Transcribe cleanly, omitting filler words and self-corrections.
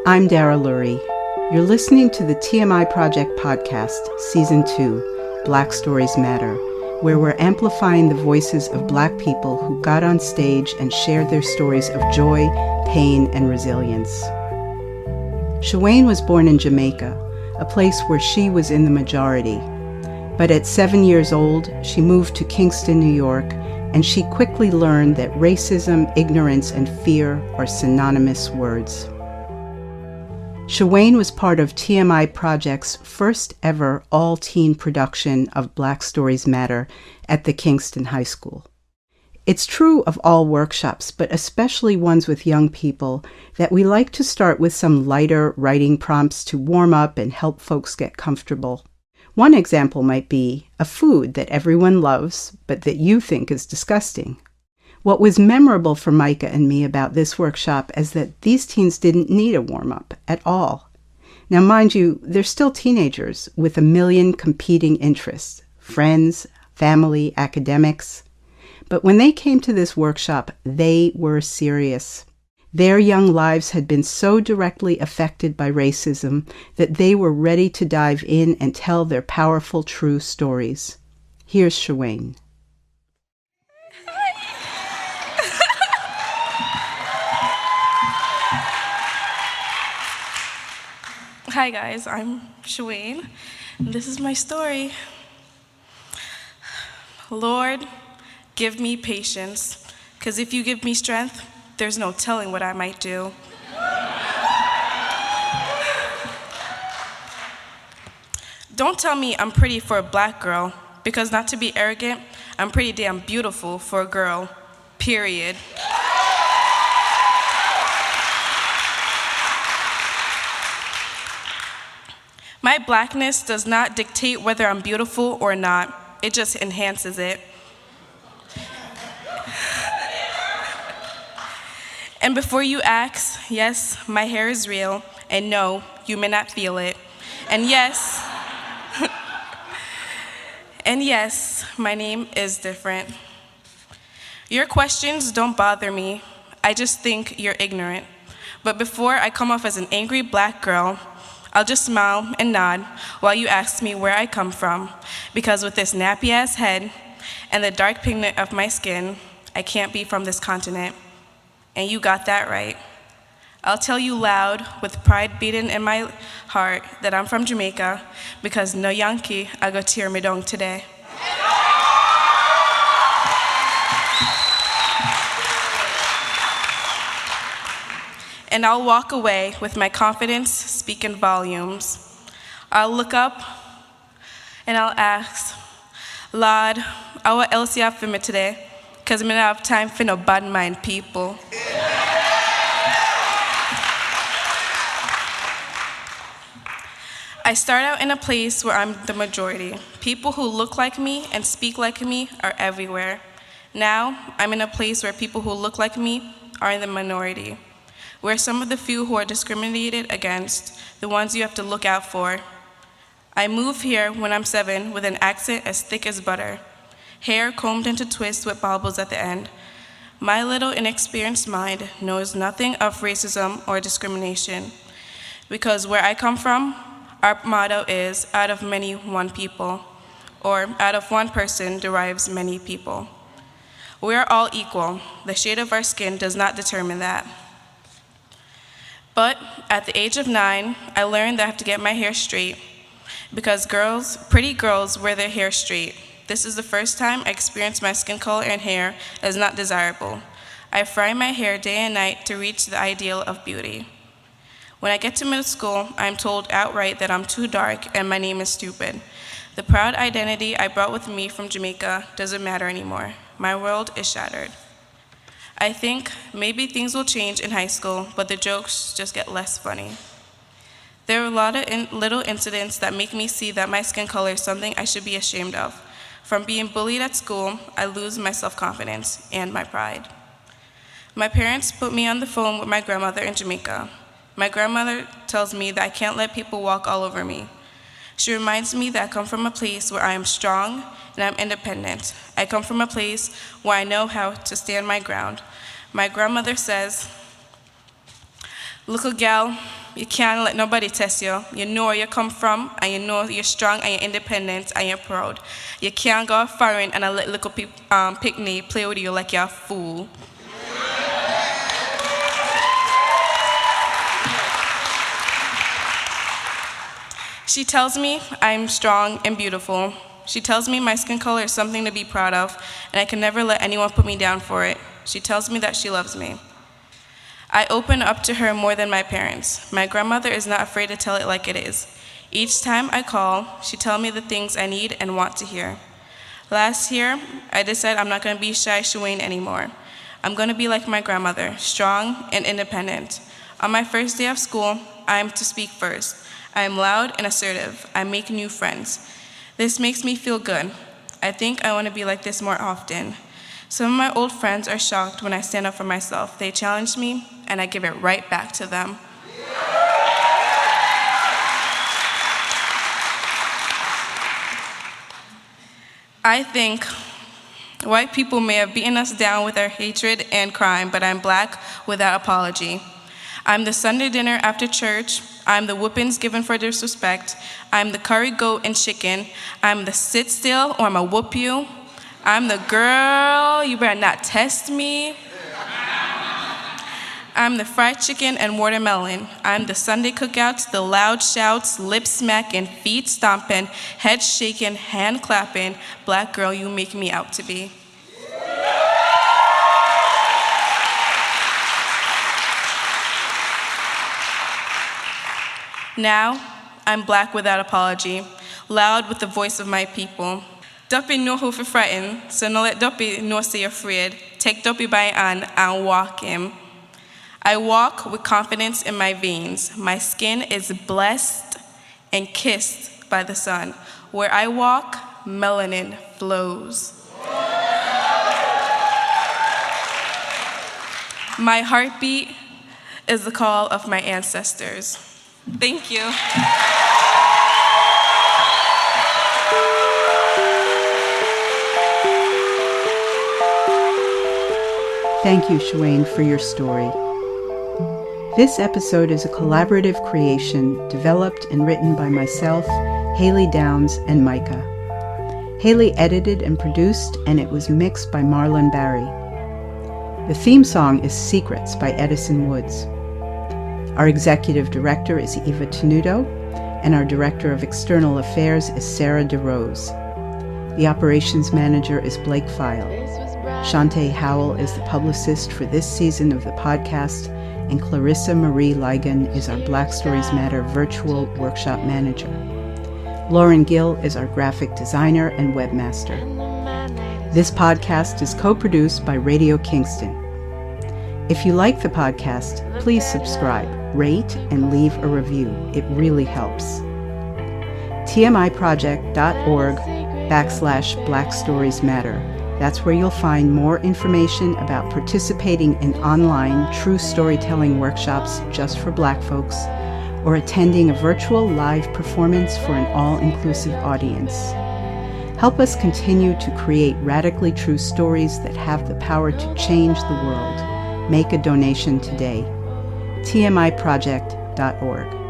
I'm Dara Lurie. You're listening to the TMI Project podcast, Season 2, Black Stories Matter, where we're amplifying the voices of Black people who got on stage and shared their stories of joy, pain, and resilience. Shawaine was born in Jamaica, a place where she was in the majority. But at 7 years old, she moved to Kingston, New York, and she quickly learned that racism, ignorance, and fear are synonymous words. Shawaine was part of TMI Project's first ever all-teen production of Black Stories Matter at the Kingston High School. It's true of all workshops, but especially ones with young people, that we like to start with some lighter writing prompts to warm up and help folks get comfortable. One example might be a food that everyone loves, but that you think is disgusting. What was memorable for Micah and me about this workshop is that these teens didn't need a warm-up at all. Now, mind you, they're still teenagers with a million competing interests, friends, family, academics. But when they came to this workshop, they were serious. Their young lives had been so directly affected by racism that they were ready to dive in and tell their powerful, true stories. Here's Shawaine. Hi guys, I'm Shawaine, and this is my story. Lord, give me patience, because if you give me strength, there's no telling what I might do. Don't tell me I'm pretty for a Black girl, because not to be arrogant, I'm pretty damn beautiful for a girl, period. My Blackness does not dictate whether I'm beautiful or not. It just enhances it. And before you ask, yes, my hair is real, and no, you may not feel it. And yes, my name is different. Your questions don't bother me. I just think you're ignorant. But before I come off as an angry Black girl, I'll just smile and nod while you ask me where I come from, because with this nappy-ass head and the dark pigment of my skin, I can't be from this continent. And you got that right. I'll tell you loud, with pride beating in my heart, that I'm from Jamaica, because no Yankee I go tear me down today. And I'll walk away with my confidence speaking volumes. I'll look up and I'll ask, Lord, what else you have for me today? Because I don't have time for no bad mind people. I start out in a place where I'm the majority. People who look like me and speak like me are everywhere. Now, I'm in a place where people who look like me are in the minority. We're some of the few who are discriminated against, the ones you have to look out for. I moved here when I'm 7 with an accent as thick as butter, hair combed into twists with baubles at the end. My little inexperienced mind knows nothing of racism or discrimination, because where I come from, our motto is, out of many, one people, or out of one person derives many people. We are all equal. The shade of our skin does not determine that. But at the age of 9, I learned that I have to get my hair straight, because pretty girls wear their hair straight. This is the first time I experienced my skin color and hair as not desirable. I fry my hair day and night to reach the ideal of beauty. When I get to middle school, I'm told outright that I'm too dark and my name is stupid. The proud identity I brought with me from Jamaica doesn't matter anymore. My world is shattered. I think maybe things will change in high school, but the jokes just get less funny. There are a lot of little incidents that make me see that my skin color is something I should be ashamed of. From being bullied at school, I lose my self-confidence and my pride. My parents put me on the phone with my grandmother in Jamaica. My grandmother tells me that I can't let people walk all over me. She reminds me that I come from a place where I am strong and I'm independent. I come from a place where I know how to stand my ground. My grandmother says, "Little gal, You can't let nobody test you. You know where you come from, and you know you're strong, and you're independent, and you're proud. You can't go foreign and let little picnic play with you like you're a fool. She tells me I'm strong and beautiful. She tells me my skin color is something to be proud of, and I can never let anyone put me down for it. She tells me that she loves me. I open up to her more than my parents. My grandmother is not afraid to tell it like it is. Each time I call, she tells me the things I need and want to hear. Last year, I decided I'm not going to be shy Shawaine anymore. I'm going to be like my grandmother, strong and independent. On my first day of school, I am to speak first. I am loud and assertive. I make new friends. This makes me feel good. I think I want to be like this more often. Some of my old friends are shocked when I stand up for myself. They challenge me, and I give it right back to them. I think white people may have beaten us down with our hatred and crime, but I'm black without apology. I'm the Sunday dinner after church. I'm the whoopings given for disrespect. I'm the curry goat and chicken. I'm the sit still or I'ma whoop you. I'm the girl, you better not test me. I'm the fried chicken and watermelon. I'm the Sunday cookouts, the loud shouts, lip smacking, feet stomping, head shaking, hand clapping, black girl you make me out to be. Now, I'm black without apology, loud with the voice of my people. Duppy know who for frighten, so no let Duppy know say you're afraid. Take Duppy by hand and walk him. I walk with confidence in my veins. My skin is blessed and kissed by the sun. Where I walk, melanin flows. My heartbeat is the call of my ancestors. Thank you. Thank you, Shawaine, for your story. This episode is a collaborative creation developed and written by myself, Hayley Downs, and Micah. Hayley edited and produced, and it was mixed by Marlan Barry. The theme song is Secrets by Edison Woods. Our executive director is Eva Tenuto, and our director of external affairs is Sarah DeRose. The operations manager is Blake File. Shantae Howell is the publicist for this season of the podcast, and Clarissa Marie Ligon is our Black Stories Matter virtual workshop manager. Lauren Gill is our graphic designer and webmaster. This podcast is co-produced by Radio Kingston. If you like the podcast, please subscribe, rate, and leave a review. It really helps. TMIproject.org/Black Stories Matter. That's where you'll find more information about participating in online true storytelling workshops just for Black folks, or attending a virtual live performance for an all-inclusive audience. Help us continue to create radically true stories that have the power to change the world. Make a donation today. TMIproject.org.